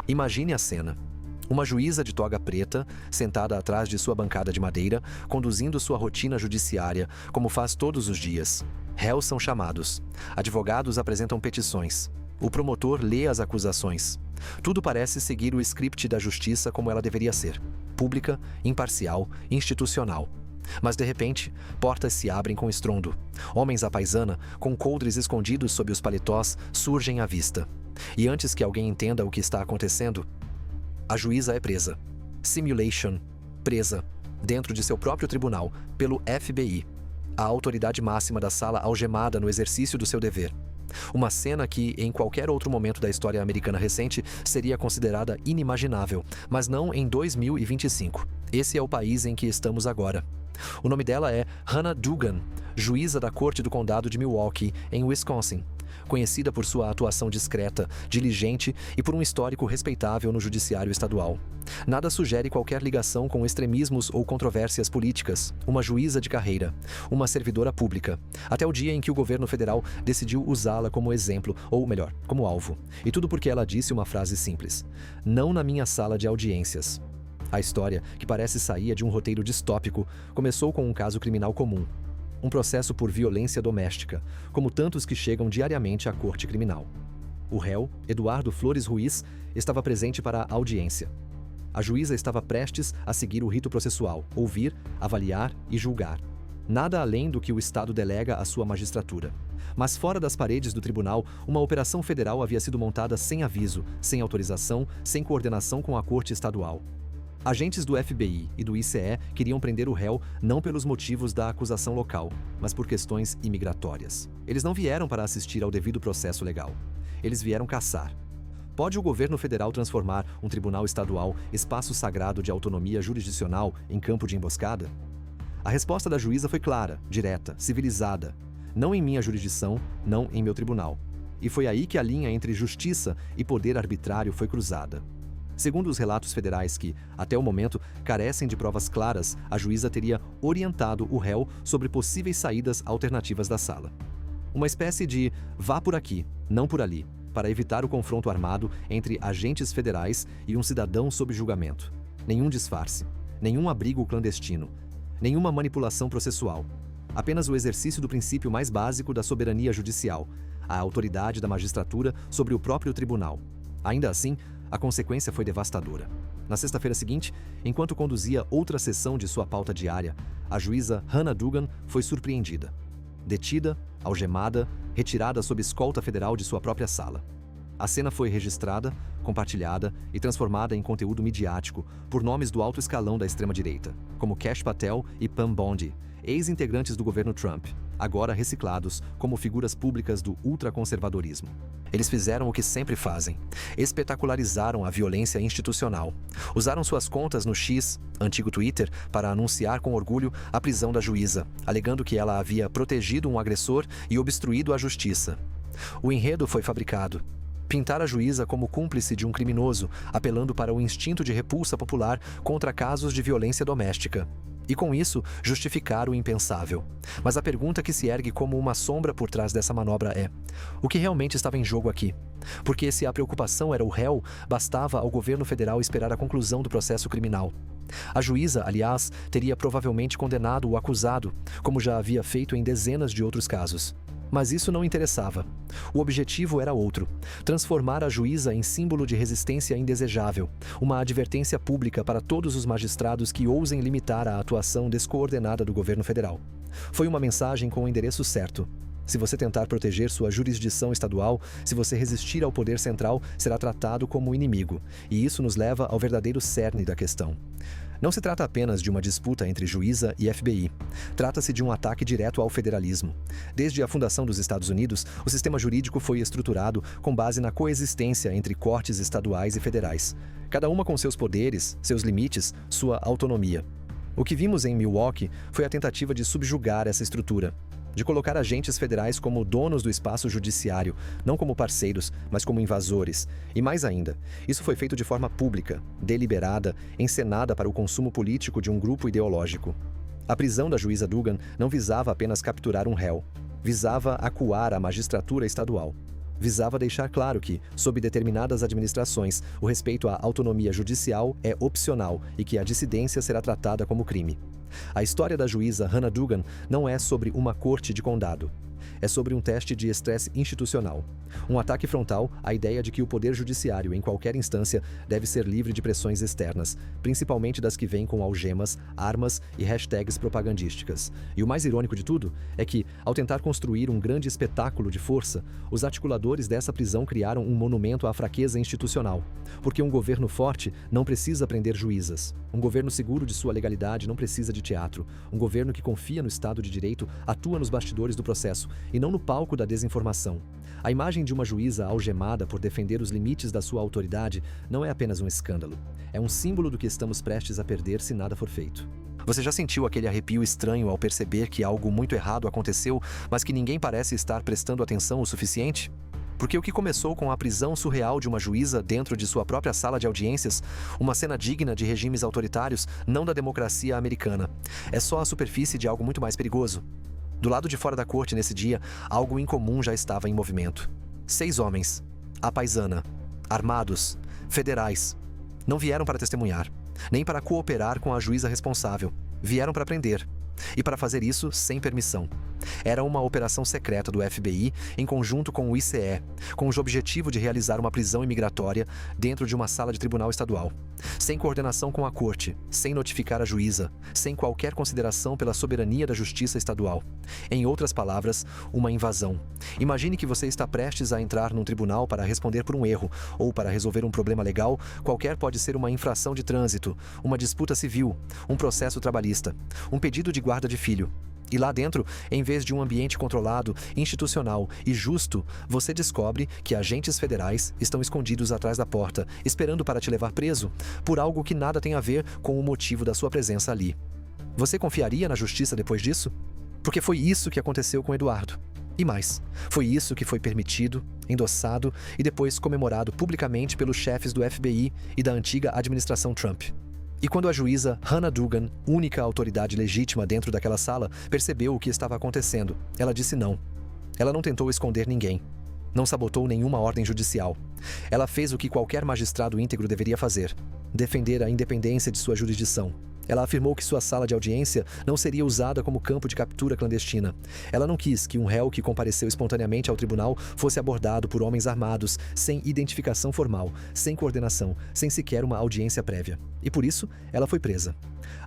Imagine a cena. Uma juíza de toga preta, sentada atrás de sua bancada de madeira, conduzindo sua rotina judiciária, como faz todos os dias. Réus são chamados. Advogados apresentam petições. O promotor lê as acusações. Tudo parece seguir o script da justiça como ela deveria ser. Pública, imparcial, institucional. Mas, de repente, portas se abrem com estrondo. Homens à paisana, com coldres escondidos sob os paletós, surgem à vista. E antes que alguém entenda o que está acontecendo, a juíza é presa. Simulation. Presa. Dentro de seu próprio tribunal, pelo FBI. A autoridade máxima da sala algemada no exercício do seu dever. Uma cena que, em qualquer outro momento da história americana recente, seria considerada inimaginável, mas não em 2025. Esse é o país em que estamos agora. O nome dela é Hannah Duggan, juíza da Corte do Condado de Milwaukee, em Wisconsin. Conhecida por sua atuação discreta, diligente e por um histórico respeitável no judiciário estadual. Nada sugere qualquer ligação com extremismos ou controvérsias políticas. Uma juíza de carreira, uma servidora pública, até o dia em que o governo federal decidiu usá-la como exemplo, ou melhor, como alvo. E tudo porque ela disse uma frase simples: "Não na minha sala de audiências". A história, que parece sair de um roteiro distópico, começou com um caso criminal comum. Um processo por violência doméstica, como tantos que chegam diariamente à corte criminal. O réu, Eduardo Flores Ruiz, estava presente para a audiência. A juíza estava prestes a seguir o rito processual, ouvir, avaliar e julgar. Nada além do que o Estado delega à sua magistratura. Mas fora das paredes do tribunal, uma operação federal havia sido montada sem aviso, sem autorização, sem coordenação com a corte estadual. Agentes do FBI e do ICE queriam prender o réu não pelos motivos da acusação local, mas por questões imigratórias. Eles não vieram para assistir ao devido processo legal. Eles vieram caçar. Pode o governo federal transformar um tribunal estadual, espaço sagrado de autonomia jurisdicional, em campo de emboscada? A resposta da juíza foi clara, direta, civilizada. Não em minha jurisdição, não em meu tribunal. E foi aí que a linha entre justiça e poder arbitrário foi cruzada. Segundo os relatos federais que, até o momento, carecem de provas claras, a juíza teria orientado o réu sobre possíveis saídas alternativas da sala. Uma espécie de vá por aqui, não por ali, para evitar o confronto armado entre agentes federais e um cidadão sob julgamento. Nenhum disfarce, nenhum abrigo clandestino, nenhuma manipulação processual. Apenas o exercício do princípio mais básico da soberania judicial, a autoridade da magistratura sobre o próprio tribunal. Ainda assim, a consequência foi devastadora. Na sexta-feira seguinte, enquanto conduzia outra sessão de sua pauta diária, a juíza Hannah Duggan foi surpreendida. Detida, algemada, retirada sob escolta federal de sua própria sala. A cena foi registrada, compartilhada e transformada em conteúdo midiático por nomes do alto escalão da extrema-direita, como Kash Patel e Pam Bondi, ex-integrantes do governo Trump, agora reciclados como figuras públicas do ultraconservadorismo. Eles fizeram o que sempre fazem: espetacularizaram a violência institucional. Usaram suas contas no X, antigo Twitter, para anunciar com orgulho a prisão da juíza, alegando que ela havia protegido um agressor e obstruído a justiça. O enredo foi fabricado. Pintar a juíza como cúmplice de um criminoso, apelando para o instinto de repulsa popular contra casos de violência doméstica. E com isso, justificar o impensável. Mas a pergunta que se ergue como uma sombra por trás dessa manobra é: o que realmente estava em jogo aqui? Porque se a preocupação era o réu, bastava ao governo federal esperar a conclusão do processo criminal. A juíza, aliás, teria provavelmente condenado o acusado, como já havia feito em dezenas de outros casos. Mas isso não interessava. O objetivo era outro: transformar a juíza em símbolo de resistência indesejável, uma advertência pública para todos os magistrados que ousem limitar a atuação descoordenada do governo federal. Foi uma mensagem com o endereço certo. Se você tentar proteger sua jurisdição estadual, se você resistir ao poder central, será tratado como inimigo. E isso nos leva ao verdadeiro cerne da questão. Não se trata apenas de uma disputa entre juíza e FBI. Trata-se de um ataque direto ao federalismo. Desde a fundação dos Estados Unidos, o sistema jurídico foi estruturado com base na coexistência entre cortes estaduais e federais, cada uma com seus poderes, seus limites, sua autonomia. O que vimos em Milwaukee foi a tentativa de subjugar essa estrutura, de colocar agentes federais como donos do espaço judiciário, não como parceiros, mas como invasores. E mais ainda, isso foi feito de forma pública, deliberada, encenada para o consumo político de um grupo ideológico. A prisão da juíza Duggan não visava apenas capturar um réu, visava acuar a magistratura estadual. Visava deixar claro que, sob determinadas administrações, o respeito à autonomia judicial é opcional e que a dissidência será tratada como crime. A história da juíza Hannah Duggan não é sobre uma corte de condado. É sobre um teste de estresse institucional. Um ataque frontal à ideia de que o poder judiciário, em qualquer instância, deve ser livre de pressões externas, principalmente das que vêm com algemas, armas e hashtags propagandísticas. E o mais irônico de tudo é que, ao tentar construir um grande espetáculo de força, os articuladores dessa prisão criaram um monumento à fraqueza institucional. Porque um governo forte não precisa prender juízas. Um governo seguro de sua legalidade não precisa de teatro. Um governo que confia no Estado de Direito atua nos bastidores do processo e não no palco da desinformação. A imagem de uma juíza algemada por defender os limites da sua autoridade não é apenas um escândalo. É um símbolo do que estamos prestes a perder se nada for feito. Você já sentiu aquele arrepio estranho ao perceber que algo muito errado aconteceu, mas que ninguém parece estar prestando atenção o suficiente? Porque o que começou com a prisão surreal de uma juíza dentro de sua própria sala de audiências, uma cena digna de regimes autoritários, não da democracia americana, é só a superfície de algo muito mais perigoso. Do lado de fora da corte nesse dia, algo incomum já estava em movimento. 6 homens, à paisana, armados, federais, não vieram para testemunhar, nem para cooperar com a juíza responsável. Vieram para prender. E para fazer isso sem permissão. Era uma operação secreta do FBI em conjunto com o ICE, com o objetivo de realizar uma prisão imigratória dentro de uma sala de tribunal estadual. Sem coordenação com a corte, sem notificar a juíza, sem qualquer consideração pela soberania da justiça estadual. Em outras palavras, uma invasão. Imagine que você está prestes a entrar num tribunal para responder por um erro ou para resolver um problema legal, qualquer pode ser uma infração de trânsito, uma disputa civil, um processo trabalhista, um pedido de guarda de filho. E lá dentro, em vez de um ambiente controlado, institucional e justo, você descobre que agentes federais estão escondidos atrás da porta, esperando para te levar preso, por algo que nada tem a ver com o motivo da sua presença ali. Você confiaria na justiça depois disso? Porque foi isso que aconteceu com Eduardo. E mais, foi isso que foi permitido, endossado e depois comemorado publicamente pelos chefes do FBI e da antiga administração Trump. E quando a juíza Hannah Duggan, única autoridade legítima dentro daquela sala, percebeu o que estava acontecendo, ela disse não. Ela não tentou esconder ninguém. Não sabotou nenhuma ordem judicial. Ela fez o que qualquer magistrado íntegro deveria fazer: defender a independência de sua jurisdição. Ela afirmou que sua sala de audiência não seria usada como campo de captura clandestina. Ela não quis que um réu que compareceu espontaneamente ao tribunal fosse abordado por homens armados, sem identificação formal, sem coordenação, sem sequer uma audiência prévia. E por isso, ela foi presa.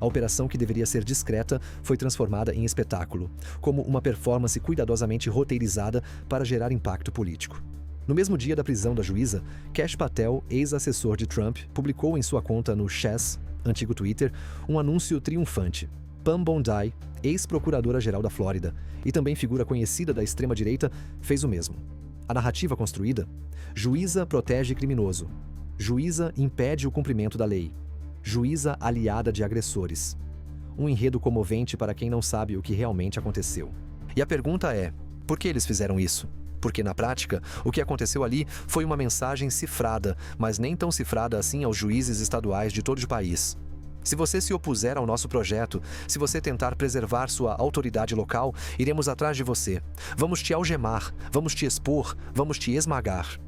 A operação, que deveria ser discreta, foi transformada em espetáculo, como uma performance cuidadosamente roteirizada para gerar impacto político. No mesmo dia da prisão da juíza, Kash Patel, ex-assessor de Trump, publicou em sua conta no Chess, antigo Twitter, um anúncio triunfante. Pam Bondi, ex-procuradora-geral da Flórida e também figura conhecida da extrema-direita, fez o mesmo. A narrativa construída: juíza protege criminoso. Juíza impede o cumprimento da lei. Juíza aliada de agressores. Um enredo comovente para quem não sabe o que realmente aconteceu. E a pergunta é: por que eles fizeram isso? Porque, na prática, o que aconteceu ali foi uma mensagem cifrada, mas nem tão cifrada assim aos juízes estaduais de todo o país. Se você se opuser ao nosso projeto, se você tentar preservar sua autoridade local, iremos atrás de você. Vamos te algemar, vamos te expor, vamos te esmagar.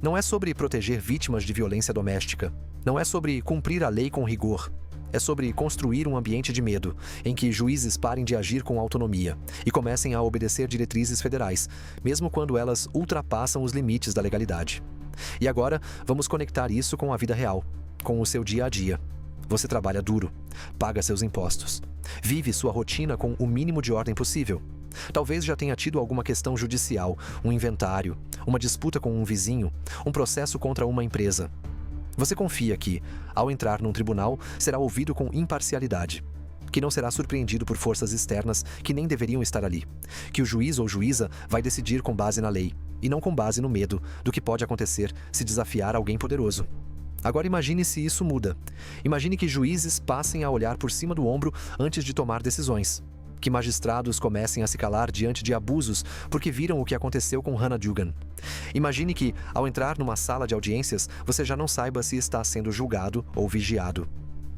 Não é sobre proteger vítimas de violência doméstica. Não é sobre cumprir a lei com rigor. É sobre construir um ambiente de medo, em que juízes parem de agir com autonomia e comecem a obedecer diretrizes federais, mesmo quando elas ultrapassam os limites da legalidade. E agora, vamos conectar isso com a vida real, com o seu dia a dia. Você trabalha duro, paga seus impostos, vive sua rotina com o mínimo de ordem possível. Talvez já tenha tido alguma questão judicial, um inventário, uma disputa com um vizinho, um processo contra uma empresa. Você confia que, ao entrar num tribunal, será ouvido com imparcialidade, que não será surpreendido por forças externas que nem deveriam estar ali, que o juiz ou juíza vai decidir com base na lei, e não com base no medo do que pode acontecer se desafiar alguém poderoso. Agora imagine se isso muda. Imagine que juízes passem a olhar por cima do ombro antes de tomar decisões. Que magistrados comecem a se calar diante de abusos porque viram o que aconteceu com Hannah Duggan. Imagine que, ao entrar numa sala de audiências, você já não saiba se está sendo julgado ou vigiado.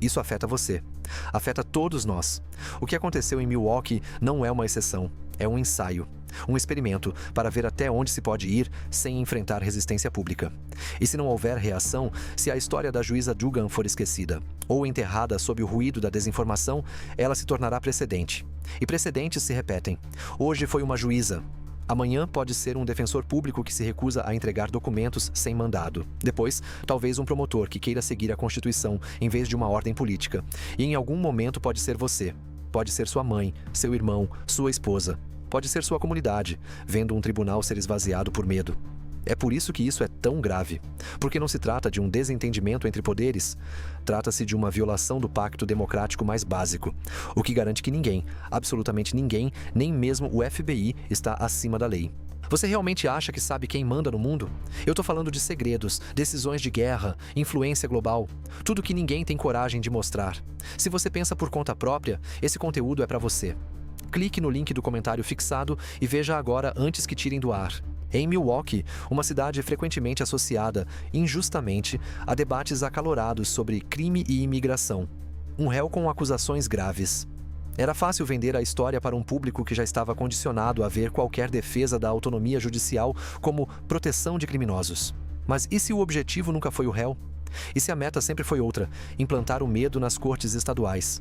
Isso afeta você. Afeta todos nós. O que aconteceu em Milwaukee não é uma exceção, é um ensaio. Um experimento para ver até onde se pode ir sem enfrentar resistência pública. E se não houver reação, se a história da juíza Duggan for esquecida ou enterrada sob o ruído da desinformação, ela se tornará precedente. E precedentes se repetem. Hoje foi uma juíza. Amanhã pode ser um defensor público que se recusa a entregar documentos sem mandado. Depois, talvez um promotor que queira seguir a Constituição em vez de uma ordem política. E em algum momento pode ser você. Pode ser sua mãe, seu irmão, sua esposa. Pode ser sua comunidade, vendo um tribunal ser esvaziado por medo. É por isso que isso é tão grave. Porque não se trata de um desentendimento entre poderes. Trata-se de uma violação do pacto democrático mais básico. O que garante que ninguém, absolutamente ninguém, nem mesmo o FBI, está acima da lei. Você realmente acha que sabe quem manda no mundo? Eu tô falando de segredos, decisões de guerra, influência global. Tudo que ninguém tem coragem de mostrar. Se você pensa por conta própria, esse conteúdo é para você. Clique no link do comentário fixado e veja agora antes que tirem do ar. Em Milwaukee, uma cidade frequentemente associada, injustamente, a debates acalorados sobre crime e imigração. Um réu com acusações graves. Era fácil vender a história para um público que já estava condicionado a ver qualquer defesa da autonomia judicial como proteção de criminosos. Mas e se o objetivo nunca foi o réu? E se a meta sempre foi outra, implantar o medo nas cortes estaduais?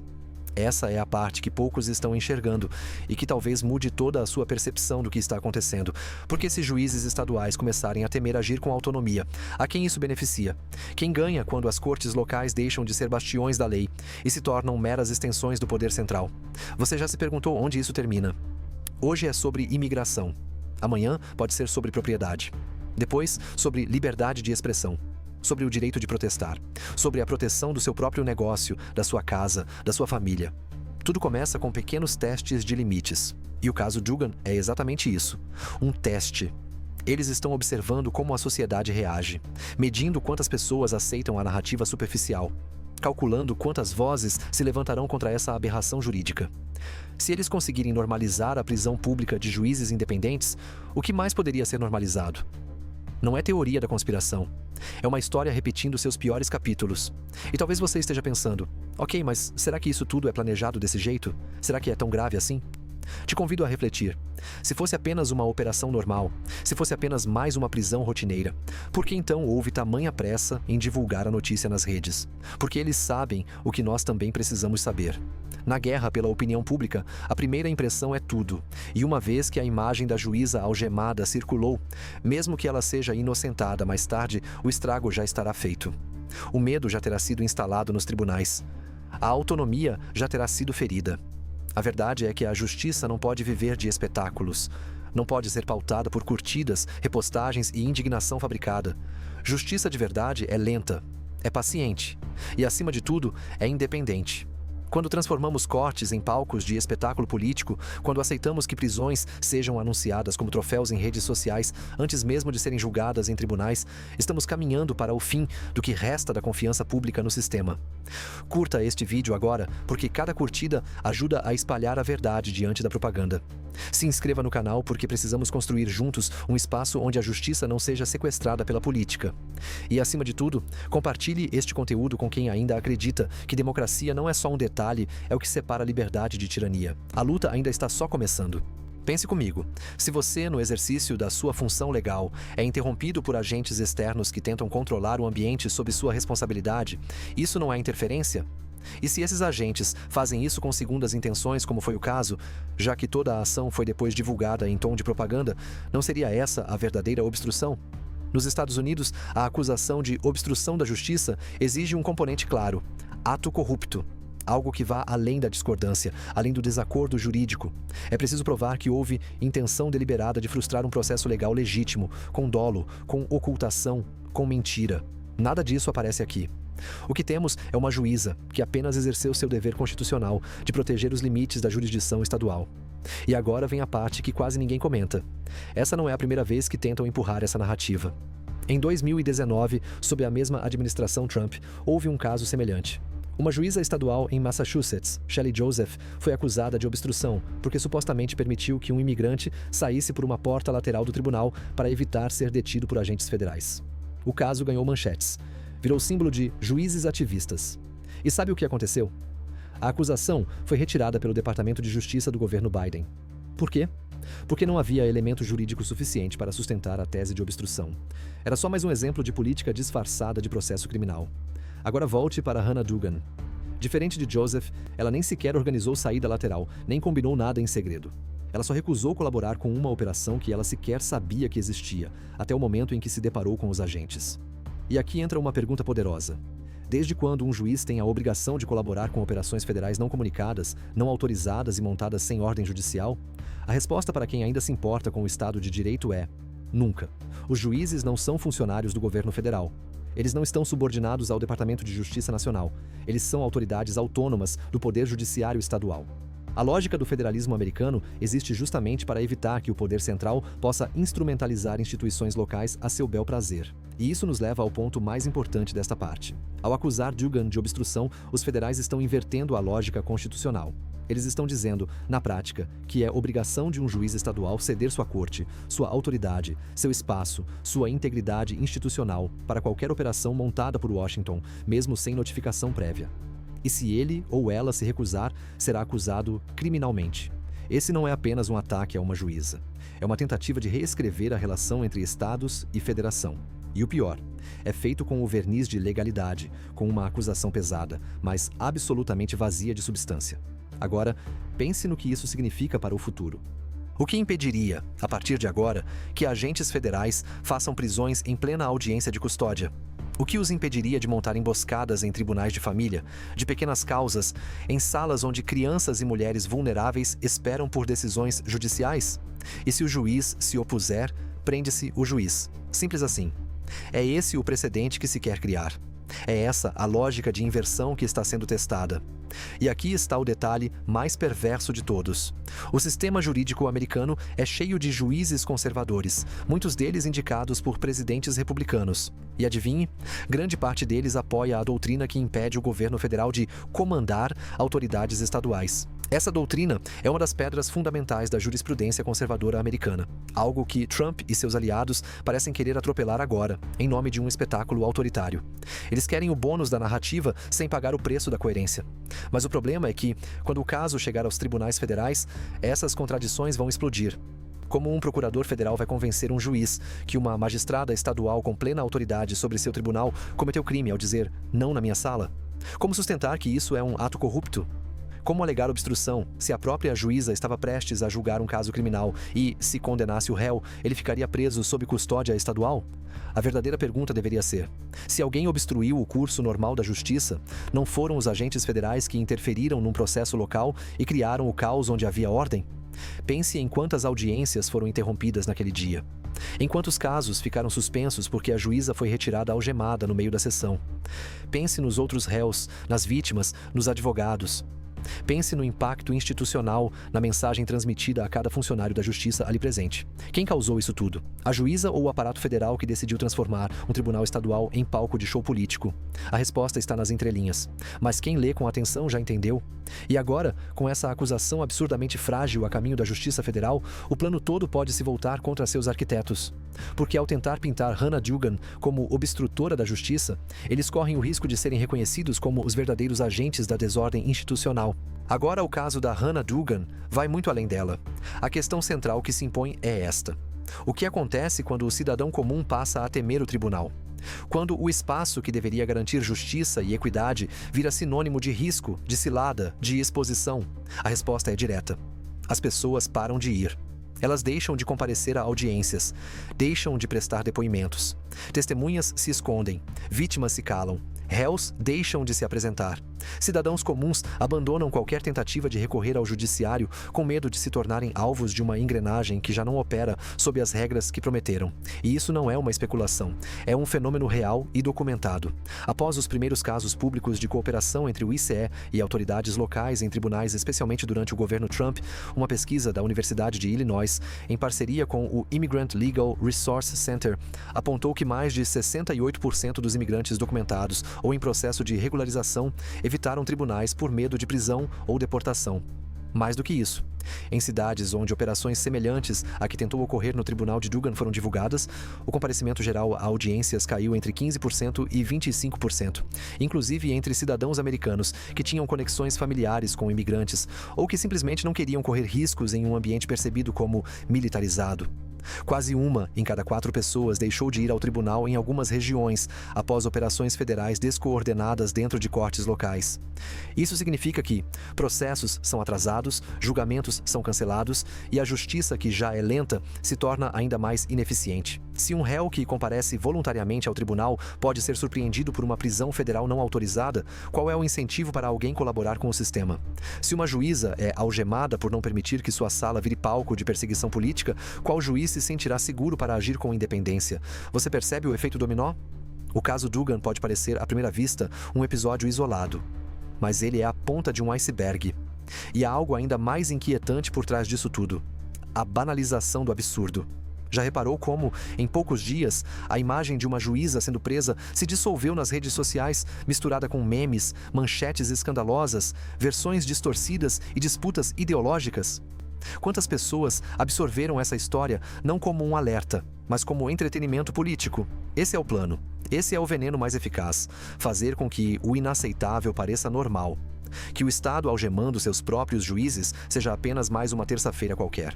Essa é a parte que poucos estão enxergando e que talvez mude toda a sua percepção do que está acontecendo. Porque se juízes estaduais começarem a temer agir com autonomia, a quem isso beneficia? Quem ganha quando as cortes locais deixam de ser bastiões da lei e se tornam meras extensões do poder central? Você já se perguntou onde isso termina? Hoje é sobre imigração. Amanhã pode ser sobre propriedade. Depois, sobre liberdade de expressão. Sobre o direito de protestar, sobre a proteção do seu próprio negócio, da sua casa, da sua família. Tudo começa com pequenos testes de limites. E o caso Duggan é exatamente isso, um teste. Eles estão observando como a sociedade reage, medindo quantas pessoas aceitam a narrativa superficial, calculando quantas vozes se levantarão contra essa aberração jurídica. Se eles conseguirem normalizar a prisão pública de juízes independentes, o que mais poderia ser normalizado? Não é teoria da conspiração. É uma história repetindo seus piores capítulos. E talvez você esteja pensando, ok, mas será que isso tudo é planejado desse jeito? Será que é tão grave assim? Te convido a refletir. Se fosse apenas uma operação normal, se fosse apenas mais uma prisão rotineira, por que então houve tamanha pressa em divulgar a notícia nas redes? Porque eles sabem o que nós também precisamos saber. Na guerra pela opinião pública, a primeira impressão é tudo. E uma vez que a imagem da juíza algemada circulou, mesmo que ela seja inocentada mais tarde, o estrago já estará feito. O medo já terá sido instalado nos tribunais. A autonomia já terá sido ferida. A verdade é que a justiça não pode viver de espetáculos. Não pode ser pautada por curtidas, repostagens e indignação fabricada. Justiça de verdade é lenta, é paciente e, acima de tudo, é independente. Quando transformamos cortes em palcos de espetáculo político, quando aceitamos que prisões sejam anunciadas como troféus em redes sociais antes mesmo de serem julgadas em tribunais, estamos caminhando para o fim do que resta da confiança pública no sistema. Curta este vídeo agora, porque cada curtida ajuda a espalhar a verdade diante da propaganda. Se inscreva no canal porque precisamos construir juntos um espaço onde a justiça não seja sequestrada pela política. E, acima de tudo, compartilhe este conteúdo com quem ainda acredita que democracia não é só um detalhe, é o que separa a liberdade de tirania. A luta ainda está só começando. Pense comigo, se você, no exercício da sua função legal, é interrompido por agentes externos que tentam controlar o ambiente sob sua responsabilidade, isso não é interferência? E se esses agentes fazem isso com segundas intenções, como foi o caso, já que toda a ação foi depois divulgada em tom de propaganda, não seria essa a verdadeira obstrução? Nos Estados Unidos, a acusação de obstrução da justiça exige um componente claro: ato corrupto. Algo que vá além da discordância, além do desacordo jurídico. É preciso provar que houve intenção deliberada de frustrar um processo legal legítimo, com dolo, com ocultação, com mentira. Nada disso aparece aqui. O que temos é uma juíza que apenas exerceu seu dever constitucional de proteger os limites da jurisdição estadual. E agora vem a parte que quase ninguém comenta. Essa não é a primeira vez que tentam empurrar essa narrativa. Em 2019, sob a mesma administração Trump, houve um caso semelhante. Uma juíza estadual em Massachusetts, Shelley Joseph, foi acusada de obstrução porque supostamente permitiu que um imigrante saísse por uma porta lateral do tribunal para evitar ser detido por agentes federais. O caso ganhou manchetes. Virou símbolo de juízes ativistas. E sabe o que aconteceu? A acusação foi retirada pelo Departamento de Justiça do governo Biden. Por quê? porque não havia elemento jurídico suficiente para sustentar a tese de obstrução. Era só mais um exemplo de política disfarçada de processo criminal. Agora volte para Hannah Duggan. Diferente de Joseph, ela nem sequer organizou saída lateral, nem combinou nada em segredo. Ela só recusou colaborar com uma operação que ela sequer sabia que existia, até o momento em que se deparou com os agentes. E aqui entra uma pergunta poderosa. Desde quando um juiz tem a obrigação de colaborar com operações federais não comunicadas, não autorizadas e montadas sem ordem judicial? A resposta para quem ainda se importa com o Estado de Direito é: nunca. Os juízes não são funcionários do governo federal. Eles não estão subordinados ao Departamento de Justiça Nacional. Eles são autoridades autônomas do Poder Judiciário Estadual. A lógica do federalismo americano existe justamente para evitar que o poder central possa instrumentalizar instituições locais a seu bel prazer. E isso nos leva ao ponto mais importante desta parte. Ao acusar Duggan de obstrução, os federais estão invertendo a lógica constitucional. Eles estão dizendo, na prática, que é obrigação de um juiz estadual ceder sua corte, sua autoridade, seu espaço, sua integridade institucional para qualquer operação montada por Washington, mesmo sem notificação prévia. E se ele ou ela se recusar, será acusado criminalmente. Esse não é apenas um ataque a uma juíza. É uma tentativa de reescrever a relação entre estados e federação. E o pior, é feito com o verniz de legalidade, com uma acusação pesada, mas absolutamente vazia de substância. Agora, pense no que isso significa para o futuro. O que impediria, a partir de agora, que agentes federais façam prisões em plena audiência de custódia? O que os impediria de montar emboscadas em tribunais de família, de pequenas causas, em salas onde crianças e mulheres vulneráveis esperam por decisões judiciais? E se o juiz se opuser, prende-se o juiz. Simples assim. É esse o precedente que se quer criar. É essa a lógica de inversão que está sendo testada. E aqui está o detalhe mais perverso de todos. O sistema jurídico americano é cheio de juízes conservadores, muitos deles indicados por presidentes republicanos. E adivinhe, grande parte deles apoia a doutrina que impede o governo federal de comandar autoridades estaduais. Essa doutrina é uma das pedras fundamentais da jurisprudência conservadora americana, algo que Trump e seus aliados parecem querer atropelar agora, em nome de um espetáculo autoritário. Eles querem o bônus da narrativa sem pagar o preço da coerência. Mas o problema é que, quando o caso chegar aos tribunais federais, essas contradições vão explodir. Como um procurador federal vai convencer um juiz que uma magistrada estadual com plena autoridade sobre seu tribunal cometeu crime ao dizer "não na minha sala"? Como sustentar que isso é um ato corrupto? Como alegar obstrução se a própria juíza estava prestes a julgar um caso criminal e, se condenasse o réu, ele ficaria preso sob custódia estadual? A verdadeira pergunta deveria ser: se alguém obstruiu o curso normal da justiça, não foram os agentes federais que interferiram num processo local e criaram o caos onde havia ordem? Pense em quantas audiências foram interrompidas naquele dia. Em quantos casos ficaram suspensos porque a juíza foi retirada algemada no meio da sessão. Pense nos outros réus, nas vítimas, nos advogados. Pense no impacto institucional na mensagem transmitida a cada funcionário da justiça ali presente. Quem causou isso tudo? A juíza ou o aparato federal que decidiu transformar um tribunal estadual em palco de show político? A resposta está nas entrelinhas. Mas quem lê com atenção já entendeu? E agora, com essa acusação absurdamente frágil a caminho da Justiça Federal, o plano todo pode se voltar contra seus arquitetos. Porque ao tentar pintar Hannah Duggan como obstrutora da justiça, eles correm o risco de serem reconhecidos como os verdadeiros agentes da desordem institucional. Agora o caso da Hannah Duggan vai muito além dela. A questão central que se impõe é esta: o que acontece quando o cidadão comum passa a temer o tribunal? Quando o espaço que deveria garantir justiça e equidade vira sinônimo de risco, de cilada, de exposição? A resposta é direta: as pessoas param de ir. Elas deixam de comparecer a audiências, deixam de prestar depoimentos. Testemunhas se escondem, vítimas se calam, réus deixam de se apresentar. Cidadãos comuns abandonam qualquer tentativa de recorrer ao judiciário com medo de se tornarem alvos de uma engrenagem que já não opera sob as regras que prometeram. E isso não é uma especulação, é um fenômeno real e documentado. Após os primeiros casos públicos de cooperação entre o ICE e autoridades locais em tribunais, especialmente durante o governo Trump, uma pesquisa da Universidade de Illinois, em parceria com o Immigrant Legal Resource Center, apontou que mais de 68% dos imigrantes documentados ou em processo de regularização evitaram tribunais por medo de prisão ou deportação. Mais do que isso, em cidades onde operações semelhantes à que tentou ocorrer no tribunal de Duggan foram divulgadas, o comparecimento geral a audiências caiu entre 15% e 25%, inclusive entre cidadãos americanos que tinham conexões familiares com imigrantes ou que simplesmente não queriam correr riscos em um ambiente percebido como militarizado. Quase 1 em cada 4 pessoas deixou de ir ao tribunal em algumas regiões após operações federais descoordenadas dentro de cortes locais. Isso significa que processos são atrasados, julgamentos são cancelados e a justiça, que já é lenta, se torna ainda mais ineficiente. Se um réu que comparece voluntariamente ao tribunal pode ser surpreendido por uma prisão federal não autorizada, qual é o incentivo para alguém colaborar com o sistema? Se uma juíza é algemada por não permitir que sua sala vire palco de perseguição política, qual juiz se sentirá seguro para agir com independência? Você percebe o efeito dominó? O caso Duggan pode parecer, à primeira vista, um episódio isolado, mas ele é a ponta de um iceberg. E há algo ainda mais inquietante por trás disso tudo: a banalização do absurdo. Já reparou como, em poucos dias, a imagem de uma juíza sendo presa se dissolveu nas redes sociais, misturada com memes, manchetes escandalosas, versões distorcidas e disputas ideológicas? Quantas pessoas absorveram essa história não como um alerta, mas como entretenimento político? Esse é o plano. Esse é o veneno mais eficaz: fazer com que o inaceitável pareça normal. Que o Estado algemando seus próprios juízes seja apenas mais uma terça-feira qualquer.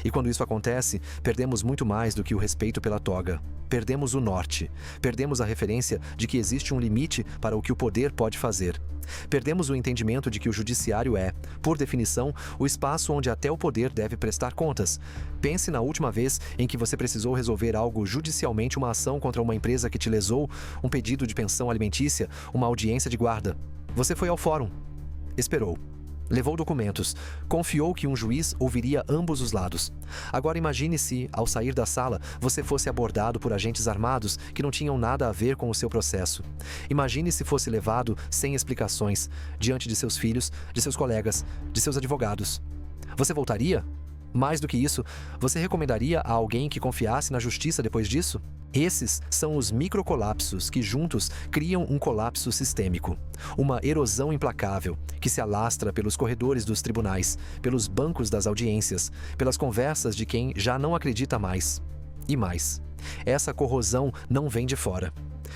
E quando isso acontece, perdemos muito mais do que o respeito pela toga. Perdemos o norte. Perdemos a referência de que existe um limite para o que o poder pode fazer. Perdemos o entendimento de que o judiciário é, por definição, o espaço onde até o poder deve prestar contas. Pense na última vez em que você precisou resolver algo judicialmente, uma ação contra uma empresa que te lesou, um pedido de pensão alimentícia, uma audiência de guarda. Você foi ao fórum. Esperou. Levou documentos. Confiou que um juiz ouviria ambos os lados. Agora imagine se, ao sair da sala, você fosse abordado por agentes armados que não tinham nada a ver com o seu processo. Imagine se fosse levado sem explicações, diante de seus filhos, de seus colegas, de seus advogados. Você voltaria? Mais do que isso, você recomendaria a alguém que confiasse na justiça depois disso? Esses são os microcolapsos que juntos criam um colapso sistêmico. Uma erosão implacável que se alastra pelos corredores dos tribunais, pelos bancos das audiências, pelas conversas de quem já não acredita mais. E mais, essa corrosão não vem de fora.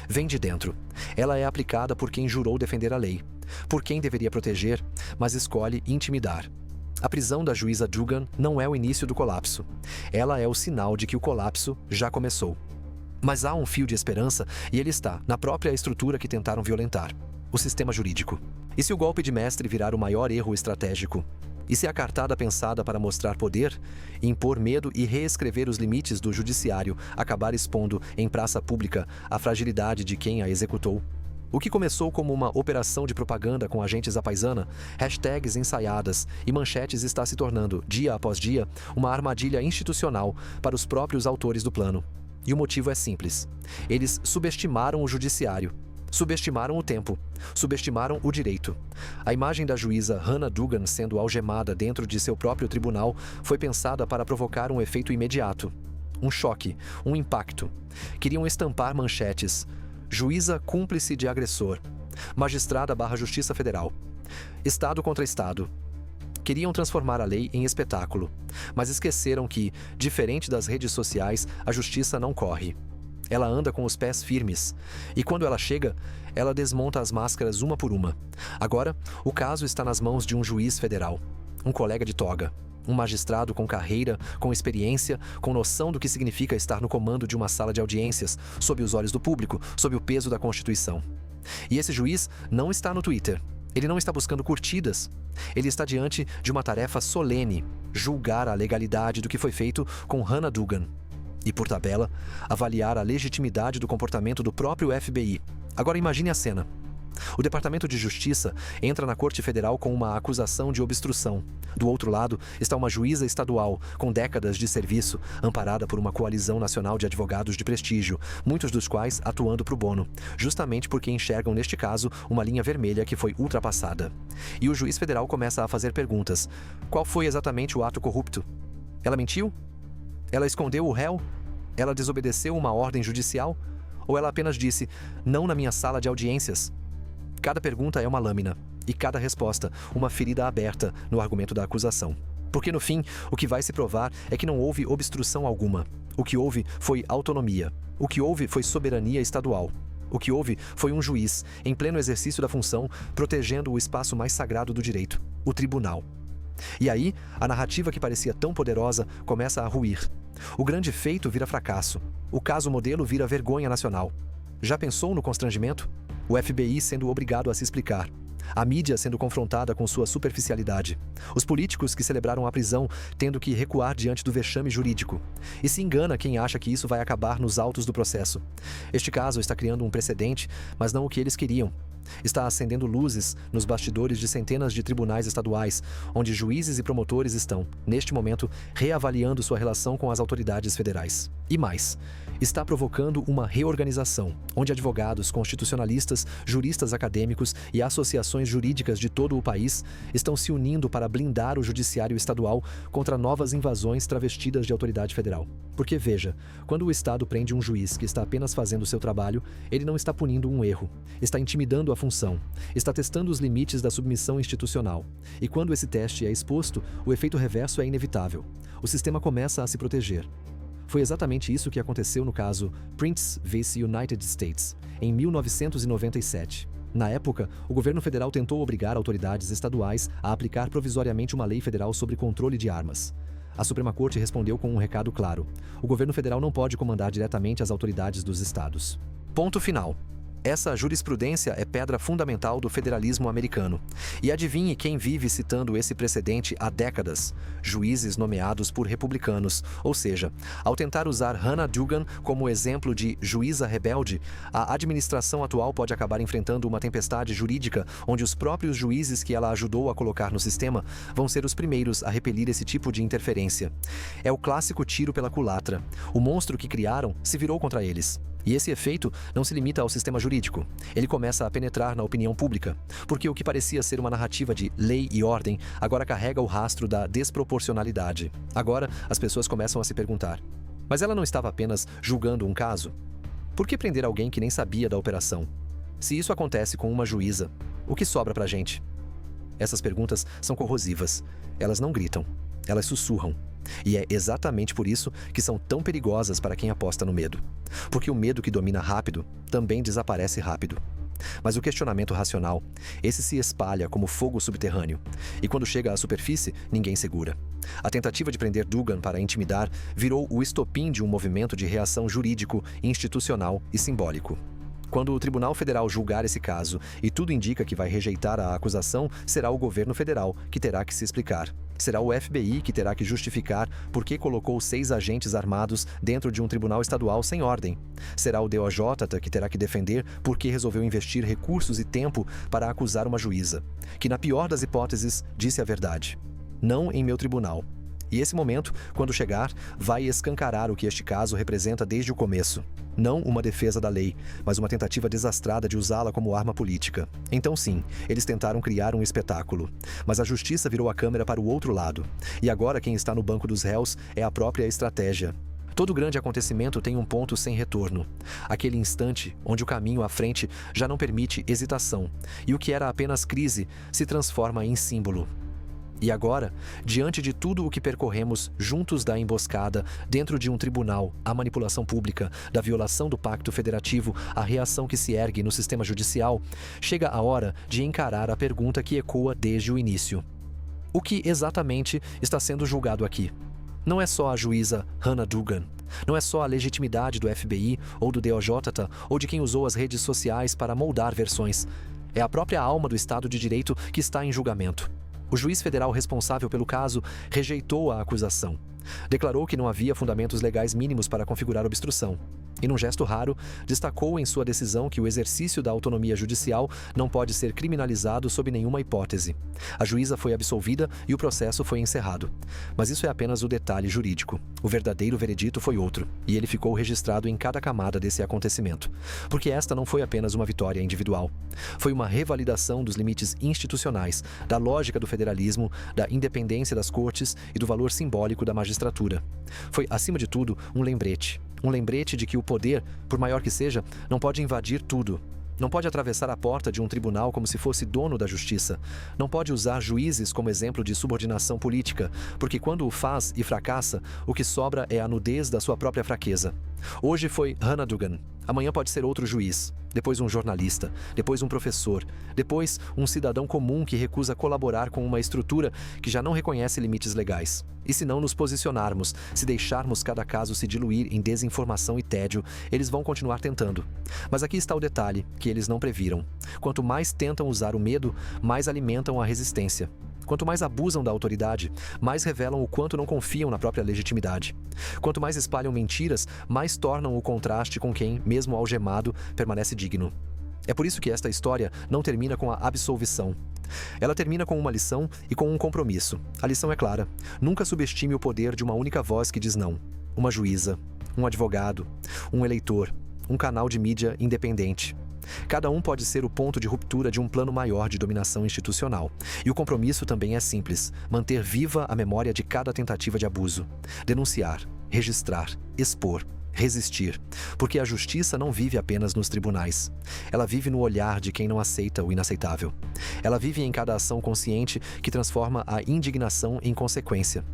Vem de dentro. Ela é aplicada por quem jurou defender a lei, por quem deveria proteger, mas escolhe intimidar. A prisão da juíza Duggan não é o início do colapso. Ela é o sinal de que o colapso já começou. Mas há um fio de esperança e ele está na própria estrutura que tentaram violentar: o sistema jurídico. E se o golpe de mestre virar o maior erro estratégico? E se a cartada pensada para mostrar poder, impor medo e reescrever os limites do judiciário acabar expondo em praça pública a fragilidade de quem a executou? O que começou como uma operação de propaganda com agentes à paisana, hashtags ensaiadas e manchetes está se tornando, dia após dia, uma armadilha institucional para os próprios autores do plano. E o motivo é simples: eles subestimaram o judiciário, subestimaram o tempo, subestimaram o direito. A imagem da juíza Hannah Duggan sendo algemada dentro de seu próprio tribunal foi pensada para provocar um efeito imediato. Um choque, um impacto. Queriam estampar manchetes: juíza cúmplice de agressor, magistrada / Justiça Federal, Estado contra Estado. Queriam transformar a lei em espetáculo, mas esqueceram que, diferente das redes sociais, a justiça não corre. Ela anda com os pés firmes, e quando ela chega, ela desmonta as máscaras uma por uma. Agora, o caso está nas mãos de um juiz federal, um colega de toga, um magistrado com carreira, com experiência, com noção do que significa estar no comando de uma sala de audiências, sob os olhos do público, sob o peso da Constituição. E esse juiz não está no Twitter. Ele não está buscando curtidas. Ele está diante de uma tarefa solene: julgar a legalidade do que foi feito com Hannah Duggan. E, por tabela, avaliar a legitimidade do comportamento do próprio FBI. Agora imagine a cena. O Departamento de Justiça entra na Corte Federal com uma acusação de obstrução. Do outro lado está uma juíza estadual, com décadas de serviço, amparada por uma coalizão nacional de advogados de prestígio, muitos dos quais atuando pro bono, justamente porque enxergam neste caso uma linha vermelha que foi ultrapassada. E o juiz federal começa a fazer perguntas. Qual foi exatamente o ato corrupto? Ela mentiu? Ela escondeu o réu? Ela desobedeceu uma ordem judicial? Ou ela apenas disse: não na minha sala de audiências? Cada pergunta é uma lâmina. e cada resposta uma ferida aberta no argumento da acusação. Porque no fim, o que vai se provar é que não houve obstrução alguma. O que houve foi autonomia. O que houve foi soberania estadual. O que houve foi um juiz, em pleno exercício da função, protegendo o espaço mais sagrado do direito, o tribunal. E aí, a narrativa que parecia tão poderosa começa a ruir. O grande feito vira fracasso. O caso modelo vira vergonha nacional. Já pensou no constrangimento? O FBI sendo obrigado a se explicar. A mídia sendo confrontada com sua superficialidade. Os políticos que celebraram a prisão tendo que recuar diante do vexame jurídico. E se engana quem acha que isso vai acabar nos autos do processo. Este caso está criando um precedente, mas não o que eles queriam. Está acendendo luzes nos bastidores de centenas de tribunais estaduais, onde juízes e promotores estão, neste momento, reavaliando sua relação com as autoridades federais. E mais, está provocando uma reorganização, onde advogados, constitucionalistas, juristas acadêmicos e associações jurídicas de todo o país estão se unindo para blindar o judiciário estadual contra novas invasões travestidas de autoridade federal. Porque veja, quando o Estado prende um juiz que está apenas fazendo o seu trabalho, ele não está punindo um erro, está intimidando a função, está testando os limites da submissão institucional. E quando esse teste é exposto, o efeito reverso é inevitável. O sistema começa a se proteger. Foi exatamente isso que aconteceu no caso Prince vs United States, em 1997. Na época, o governo federal tentou obrigar autoridades estaduais a aplicar provisoriamente uma lei federal sobre controle de armas. A Suprema Corte respondeu com um recado claro: o governo federal não pode comandar diretamente as autoridades dos estados. Ponto final. Essa jurisprudência é pedra fundamental do federalismo americano. E adivinhe quem vive citando esse precedente há décadas? Juízes nomeados por republicanos. Ou seja, ao tentar usar Hannah Duggan como exemplo de juíza rebelde, a administração atual pode acabar enfrentando uma tempestade jurídica onde os próprios juízes que ela ajudou a colocar no sistema vão ser os primeiros a repelir esse tipo de interferência. É o clássico tiro pela culatra. O monstro que criaram se virou contra eles. E esse efeito não se limita ao sistema jurídico. Ele começa a penetrar na opinião pública, porque o que parecia ser uma narrativa de lei e ordem agora carrega o rastro da desproporcionalidade. Agora, as pessoas começam a se perguntar: mas ela não estava apenas julgando um caso? Por que prender alguém que nem sabia da operação? Se isso acontece com uma juíza, o que sobra pra gente? Essas perguntas são corrosivas. Elas não gritam, elas sussurram. E é exatamente por isso que são tão perigosas para quem aposta no medo. Porque o medo que domina rápido também desaparece rápido. Mas o questionamento racional, esse se espalha como fogo subterrâneo. E quando chega à superfície, ninguém segura. A tentativa de prender Duggan para intimidar virou o estopim de um movimento de reação jurídico, institucional e simbólico. Quando o Tribunal Federal julgar esse caso, e tudo indica que vai rejeitar a acusação, será o governo federal que terá que se explicar. Será o FBI que terá que justificar por que colocou 6 agentes armados dentro de um tribunal estadual sem ordem. Será o DOJ que terá que defender por que resolveu investir recursos e tempo para acusar uma juíza, que na pior das hipóteses disse a verdade. Não em meu tribunal. E esse momento, quando chegar, vai escancarar o que este caso representa desde o começo. Não uma defesa da lei, mas uma tentativa desastrada de usá-la como arma política. Então sim, eles tentaram criar um espetáculo. Mas a justiça virou a câmera para o outro lado. E agora quem está no banco dos réus é a própria estratégia. Todo grande acontecimento tem um ponto sem retorno. Aquele instante onde o caminho à frente já não permite hesitação. E o que era apenas crise se transforma em símbolo. E agora, diante de tudo o que percorremos juntos da emboscada, dentro de um tribunal, a manipulação pública, da violação do pacto federativo, a reação que se ergue no sistema judicial, chega a hora de encarar a pergunta que ecoa desde o início. O que exatamente está sendo julgado aqui? Não é só a juíza Hannah Duggan. Não é só a legitimidade do FBI ou do DOJ ou de quem usou as redes sociais para moldar versões. É a própria alma do Estado de Direito que está em julgamento. O juiz federal responsável pelo caso rejeitou a acusação. Declarou que não havia fundamentos legais mínimos para configurar obstrução. E num gesto raro, destacou em sua decisão que o exercício da autonomia judicial não pode ser criminalizado sob nenhuma hipótese. A juíza foi absolvida e o processo foi encerrado. Mas isso é apenas o detalhe jurídico. O verdadeiro veredito foi outro, e ele ficou registrado em cada camada desse acontecimento. Porque esta não foi apenas uma vitória individual. Foi uma revalidação dos limites institucionais, da lógica do federalismo, da independência das cortes e do valor simbólico da magistratura. Foi, acima de tudo, um lembrete. Um lembrete de que o poder, por maior que seja, não pode invadir tudo. Não pode atravessar a porta de um tribunal como se fosse dono da justiça. Não pode usar juízes como exemplo de subordinação política, porque quando o faz e fracassa, o que sobra é a nudez da sua própria fraqueza. Hoje foi Hannah Duggan. Amanhã pode ser outro juiz, depois um jornalista, depois um professor, depois um cidadão comum que recusa colaborar com uma estrutura que já não reconhece limites legais. E se não nos posicionarmos, se deixarmos cada caso se diluir em desinformação e tédio, eles vão continuar tentando. Mas aqui está o detalhe, que eles não previram. Quanto mais tentam usar o medo, mais alimentam a resistência. Quanto mais abusam da autoridade, mais revelam o quanto não confiam na própria legitimidade. Quanto mais espalham mentiras, mais tornam o contraste com quem, mesmo algemado, permanece digno. É por isso que esta história não termina com a absolvição. Ela termina com uma lição e com um compromisso. A lição é clara. Nunca subestime o poder de uma única voz que diz não. Uma juíza, um advogado, um eleitor, um canal de mídia independente. Cada um pode ser o ponto de ruptura de um plano maior de dominação institucional. E o compromisso também é simples: manter viva a memória de cada tentativa de abuso. Denunciar, registrar, expor, resistir. Porque a justiça não vive apenas nos tribunais. Ela vive no olhar de quem não aceita o inaceitável. Ela vive em cada ação consciente que transforma a indignação em consequência.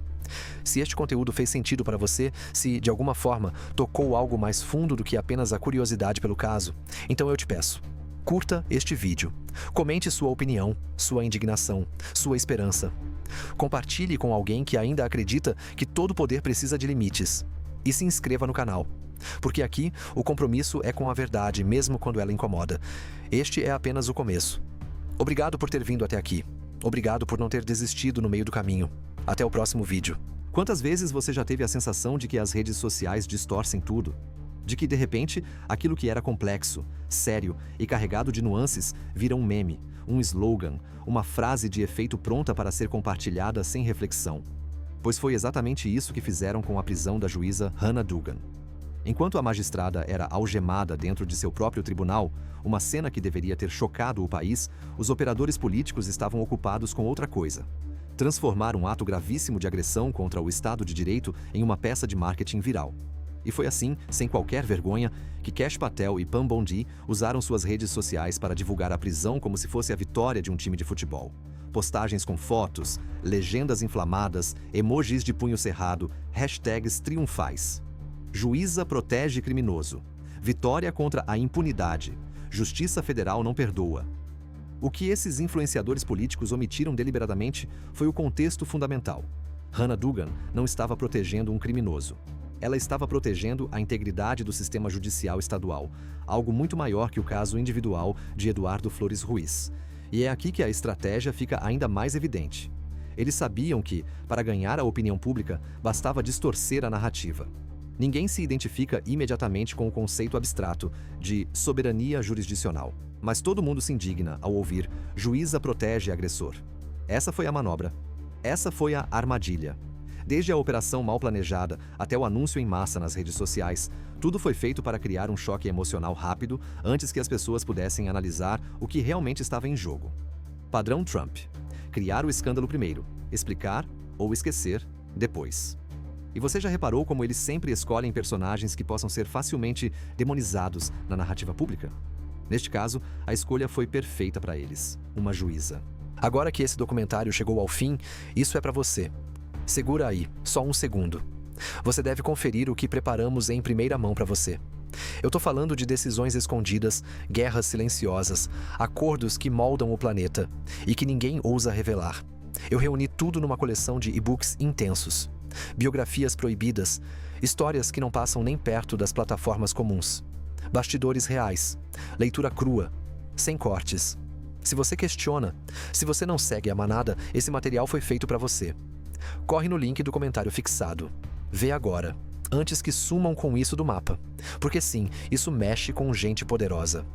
Se este conteúdo fez sentido para você, se de alguma forma tocou algo mais fundo do que apenas a curiosidade pelo caso, então eu te peço, curta este vídeo. Comente sua opinião, sua indignação, sua esperança. Compartilhe com alguém que ainda acredita que todo poder precisa de limites. E se inscreva no canal. Porque aqui o compromisso é com a verdade, mesmo quando ela incomoda. Este é apenas o começo. Obrigado por ter vindo até aqui. Obrigado por não ter desistido no meio do caminho. Até o próximo vídeo. Quantas vezes você já teve a sensação de que as redes sociais distorcem tudo? De que, de repente, aquilo que era complexo, sério e carregado de nuances vira um meme, um slogan, uma frase de efeito pronta para ser compartilhada sem reflexão? Pois foi exatamente isso que fizeram com a prisão da juíza Hannah Duggan. Enquanto a magistrada era algemada dentro de seu próprio tribunal, uma cena que deveria ter chocado o país, os operadores políticos estavam ocupados com outra coisa: transformar um ato gravíssimo de agressão contra o Estado de Direito em uma peça de marketing viral. E foi assim, sem qualquer vergonha, que Kash Patel e Pam Bondi usaram suas redes sociais para divulgar a prisão como se fosse a vitória de um time de futebol. Postagens com fotos, legendas inflamadas, emojis de punho cerrado, hashtags triunfais. Juíza protege criminoso. Vitória contra a impunidade. Justiça Federal não perdoa. O que esses influenciadores políticos omitiram deliberadamente foi o contexto fundamental. Hannah Duggan não estava protegendo um criminoso. Ela estava protegendo a integridade do sistema judicial estadual, algo muito maior que o caso individual de Eduardo Flores Ruiz. E é aqui que a estratégia fica ainda mais evidente. Eles sabiam que, para ganhar a opinião pública, bastava distorcer a narrativa. Ninguém se identifica imediatamente com o conceito abstrato de soberania jurisdicional. Mas todo mundo se indigna ao ouvir "juíza protege agressor". Essa foi a manobra. Essa foi a armadilha. Desde a operação mal planejada até o anúncio em massa nas redes sociais, tudo foi feito para criar um choque emocional rápido antes que as pessoas pudessem analisar o que realmente estava em jogo. Padrão Trump: criar o escândalo primeiro, explicar ou esquecer depois. E você já reparou como eles sempre escolhem personagens que possam ser facilmente demonizados na narrativa pública? Neste caso, a escolha foi perfeita para eles: uma juíza. Agora que esse documentário chegou ao fim, isso é para você. Segura aí, só um segundo. Você deve conferir o que preparamos em primeira mão para você. Eu tô falando de decisões escondidas, guerras silenciosas, acordos que moldam o planeta e que ninguém ousa revelar. Eu reuni tudo numa coleção de e-books intensos. Biografias proibidas, histórias que não passam nem perto das plataformas comuns. Bastidores reais, leitura crua, sem cortes. Se você questiona, se você não segue a manada, esse material foi feito para você. Corre no link do comentário fixado. Vê agora, antes que sumam com isso do mapa. Porque sim, isso mexe com gente poderosa.